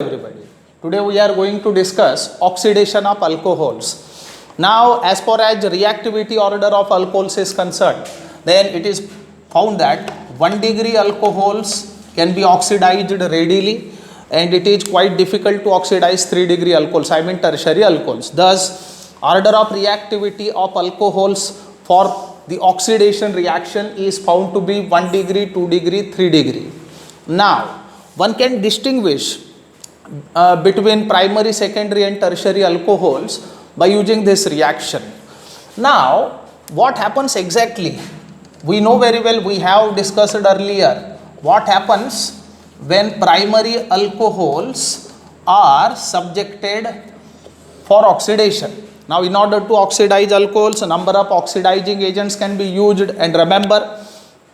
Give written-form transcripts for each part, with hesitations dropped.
Everybody. Today we are going to discuss oxidation of alcohols. Now, as far as reactivity order of alcohols is concerned, then it is found that 1 degree alcohols can be oxidized readily, and it is quite difficult to oxidize 3 degree alcohols, I mean tertiary alcohols. Thus, order of reactivity of alcohols for the oxidation reaction is found to be 1 degree, 2 degree, 3 degree. Now, one can distinguish between primary, secondary and tertiary alcohols by using this reaction. Now, what happens exactly? We know very well, we have discussed earlier, what happens when primary alcohols are subjected for oxidation. Now, in order to oxidize alcohols, a number of oxidizing agents can be used, and remember,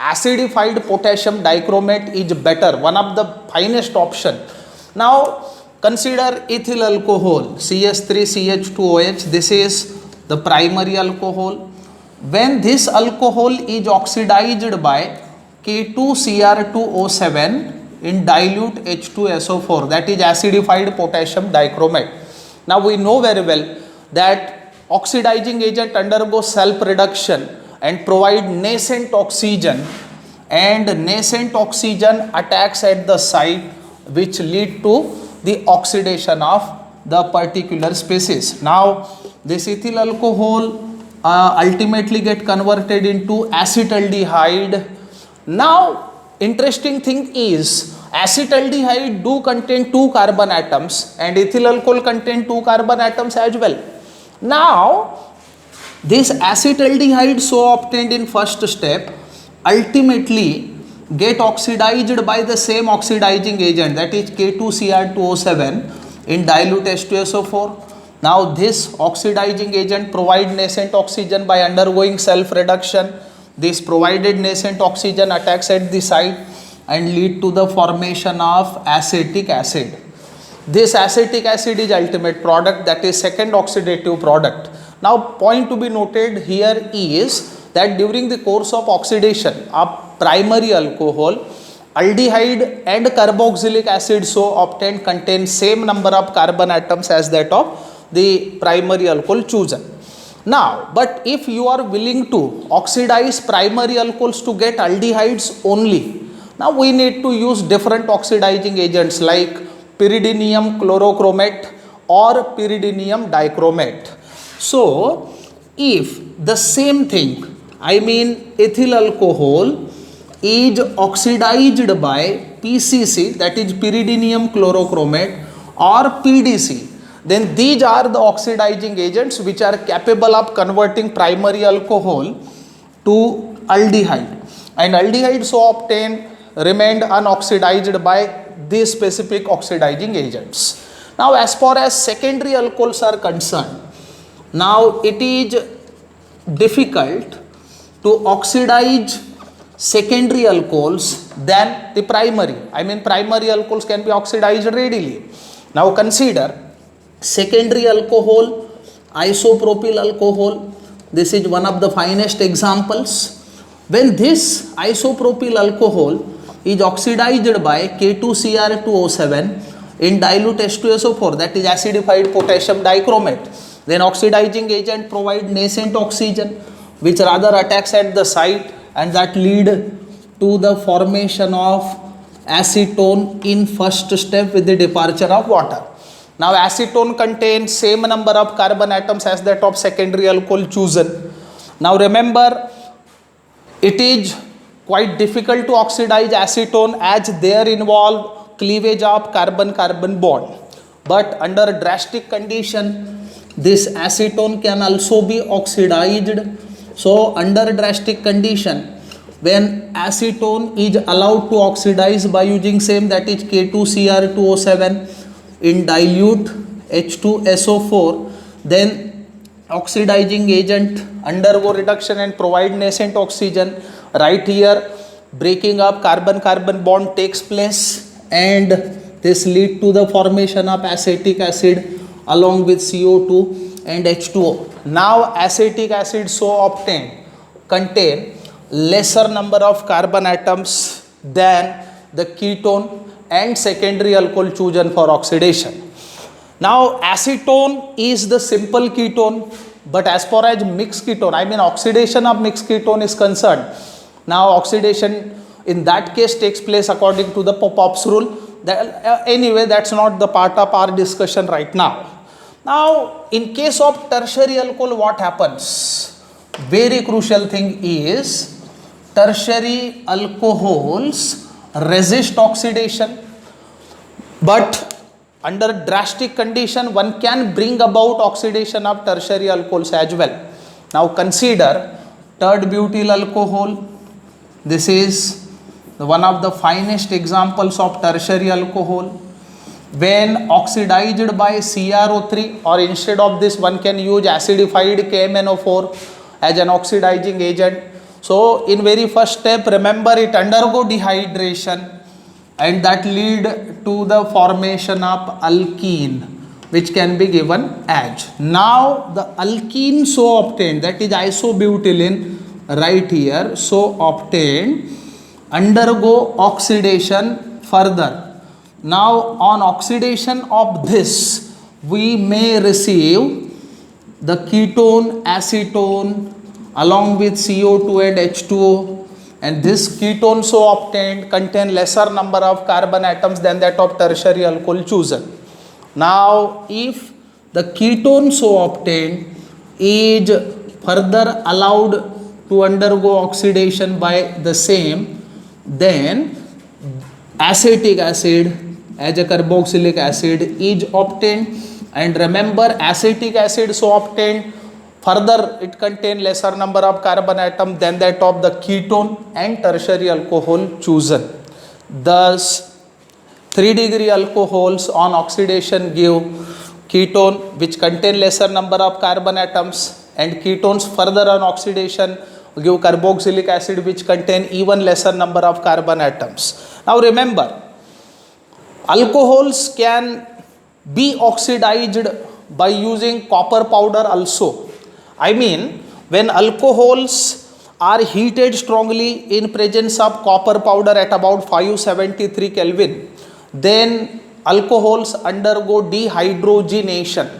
acidified potassium dichromate is better, one of the finest option. Now, consider ethyl alcohol, CH3CH2OH, this is the primary alcohol. When this alcohol is oxidized by K2Cr2O7 in dilute H2SO4, that is acidified potassium dichromate. Now, we know very well that oxidizing agent undergoes self-reduction and provide nascent oxygen, and nascent oxygen attacks at the site which lead to the oxidation of the particular species. Now, this ethyl alcohol ultimately get converted into acetaldehyde. Now, interesting thing is, acetaldehyde do contain 2 carbon atoms and ethyl alcohol contain 2 carbon atoms as well. Now, this acetaldehyde so obtained in first step ultimately get oxidized by the same oxidizing agent, that is K2Cr2O7 in dilute H2SO4. Now, this oxidizing agent provide nascent oxygen by undergoing self-reduction. This provided nascent oxygen attacks at the site and lead to the formation of acetic acid. This acetic acid is ultimate product, that is second oxidative product. Now, point to be noted here is that during the course of oxidation of primary alcohol, aldehyde and carboxylic acid so obtained contain same number of carbon atoms as that of the primary alcohol chosen. Now, but if you are willing to oxidize primary alcohols to get aldehydes only, now we need to use different oxidizing agents like pyridinium chlorochromate or pyridinium dichromate. So, if the same thing, I mean ethyl alcohol, is oxidized by PCC, that is pyridinium chlorochromate, or PDC, then these are the oxidizing agents which are capable of converting primary alcohol to aldehyde, and aldehyde so obtained remained unoxidized by these specific oxidizing agents. Now, as far as secondary alcohols are concerned, now it is difficult to oxidize secondary alcohols than the primary. I mean primary alcohols can be oxidized readily. Now, consider secondary alcohol, isopropyl alcohol. This is one of the finest examples. When this isopropyl alcohol is oxidized by K2Cr2O7 in dilute H2SO4, that is acidified potassium dichromate, then oxidizing agent provide nascent oxygen which rather attacks at the site, and that lead to the formation of acetone in first step with the departure of water. Now, acetone contains same number of carbon atoms as that of secondary alcohol chosen. Now, remember, it is quite difficult to oxidize acetone as there involve cleavage of carbon-carbon bond. But under drastic condition, this acetone can also be oxidized. So, under drastic condition, when acetone is allowed to oxidize by using same, that is K2Cr2O7 in dilute H2SO4, then oxidizing agent undergo reduction and provide nascent oxygen. Right here, breaking up carbon-carbon bond takes place, and this lead to the formation of acetic acid along with CO2 and H2O. Now, acetic acid so obtained contain lesser number of carbon atoms than the ketone and secondary alcohol chosen for oxidation. Now acetone is the simple ketone, but as far as mixed ketone, I mean oxidation of mixed ketone is concerned, now oxidation in that case takes place according to the Popov's rule. Anyway, that's not the part of our discussion right now. Now in case of tertiary alcohol, what happens? Very crucial thing is tertiary alcohols resist oxidation, but under drastic condition one can bring about oxidation of tertiary alcohols as well. Now consider third butyl alcohol. This is one of the finest examples of tertiary alcohol. When oxidized by CrO3, or instead of this one can use acidified KMnO4 as an oxidizing agent. So in very first step, remember, it undergo dehydration, and that lead to the formation of alkene, which can be given as. Now the alkene so obtained, that is isobutylene right here, so obtained, undergo oxidation further. Now on oxidation of this, we may receive the ketone acetone along with CO2 and H2O. And this ketone so obtained contain lesser number of carbon atoms than that of tertiary alcohol chosen. Now if the ketone so obtained is further allowed to undergo oxidation by the same, then acetic acid as a carboxylic acid is obtained. And remember, acetic acid so obtained, further it contains lesser number of carbon atom than that of the ketone and tertiary alcohol chosen. Thus 3-degree alcohols on oxidation give ketone which contain lesser number of carbon atoms, and ketones further on oxidation give carboxylic acid which contain even lesser number of carbon atoms. Now remember, alcohols can be oxidized by using copper powder also. I mean, when alcohols are heated strongly in presence of copper powder at about 573 Kelvin, then alcohols undergo dehydrogenation,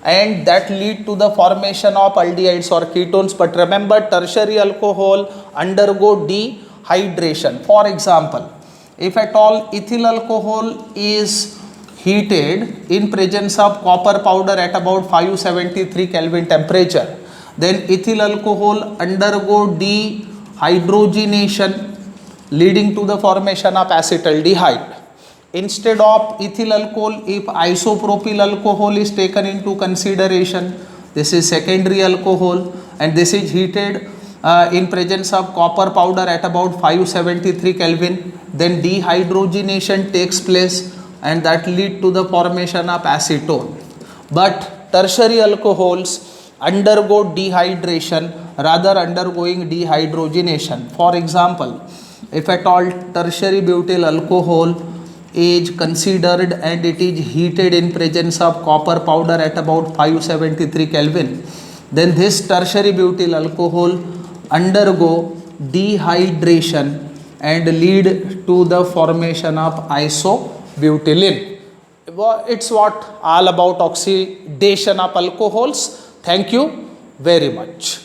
and that lead to the formation of aldehydes or ketones. But remember, tertiary alcohol undergo dehydration. For example, if at all ethyl alcohol is heated in presence of copper powder at about 573 Kelvin temperature, then ethyl alcohol undergo dehydrogenation leading to the formation of acetaldehyde. Instead of ethyl alcohol, if isopropyl alcohol is taken into consideration, this is secondary alcohol, and this is heated in presence of copper powder at about 573 Kelvin, then dehydrogenation takes place, and that lead to the formation of acetone. But tertiary alcohols undergo dehydration rather undergoing dehydrogenation. For example, if at all tertiary butyl alcohol is considered and it is heated in presence of copper powder at about 573 Kelvin, then this tertiary butyl alcohol undergo dehydration and lead to the formation of isobutylene. It's what all about oxidation of alcohols. Thank you very much.